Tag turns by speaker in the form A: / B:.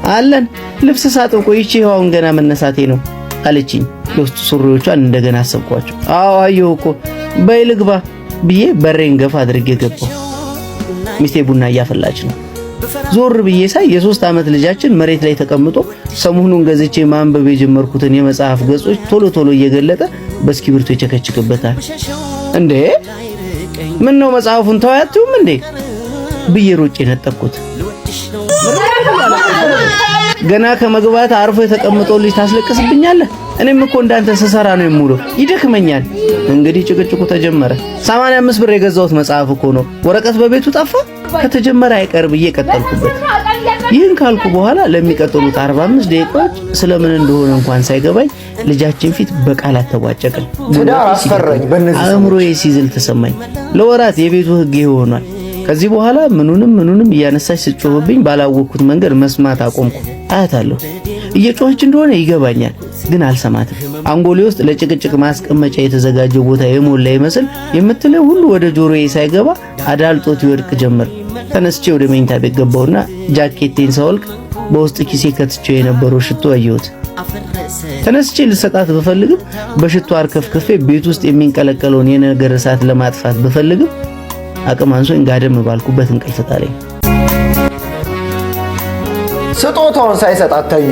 A: አለን ልብስ ሳጥን ቆይቼ አሁን ገና መነሳቴ ነው አለችኝ። የውስጥ ሱሪዎቿን እንደገና አሰብኳቸው። አዎ አየሁ እኮ በይ ልግባ ብዬ በሬን ገፋ አድርጌ ገባሁ። ሚስቴ ቡና እያፈላች ነው። ዞር ብዬ ሳይ የ3 ዓመት ልጃችን መሬት ላይ ተቀምጦ ሰሞኑን ገዝቼ ማንበብ የጀመርኩትን የመጽሐፍ ገጾች ቶሎ እየገለጠ በእስክሪብቶ ይቸከችክበታል። እንዴ ምን ነው መጽሐፉን ተዋያቱም እንዴ ብዬ ሮጬ ነጠቅኩት። ገና ከመግባት አርፎ የተቀመጠው ልጅ ታስለቅስብኛለህ? እኔም እኮ እንዳንተ ስሰራ ነው የምውለው፣ ይደክመኛል። እንግዲህ ጭቅጭቁ ተጀመረ። 85 ብር የገዛሁት መጽሐፍ እኮ ነው፣ ወረቀት በቤቱ ጠፋ። ከተጀመረ አይቀር ብዬ ቀጠልኩበት። ይህን ካልኩ በኋላ ለሚቀጥሉት 45 ደቂቃዎች ስለምን እንደሆነ እንኳን ሳይገባኝ ልጃችን ፊት በቃላት ተቧጨቅን።
B: ትዳር አስፈራኝ።
A: አእምሮዬ ሲዝል ተሰማኝ። ለወራት የቤቱ ህግ ይሆናል። ከዚህ በኋላ ምኑንም እያነሳች ስትጮህብኝ ባላወቅኩት መንገድ መስማት አቆምኩ። አያታለሁ እየጮኸች እንደሆነ ይገባኛል፣ ግን አልሰማትም። አንጎሌ ውስጥ ለጭቅጭቅ ማስቀመጫ የተዘጋጀው ቦታ የሞላ ይመስል የምትለው ሁሉ ወደ ጆሮዬ ሳይገባ አዳልጦት ይወድቅ ጀመር። ተነስቼ ወደ መኝታ ቤት ገባሁና ጃኬቴን ሳወልቅ በውስጥ ኪሴ ከትቼው የነበረው ሽቶ አየሁት። ተነስቼ ልሰጣት በፈልግም በሽቶ አርከፍክፌ ቤት ውስጥ የሚንቀለቀለውን የነገር እሳት ለማጥፋት በፈልግም አቅም አንሶኝ ጋደም ባልኩበት እንቅልፍ ጣለኝ።
B: ስጦታውን ሳይሰጣት ተኙ።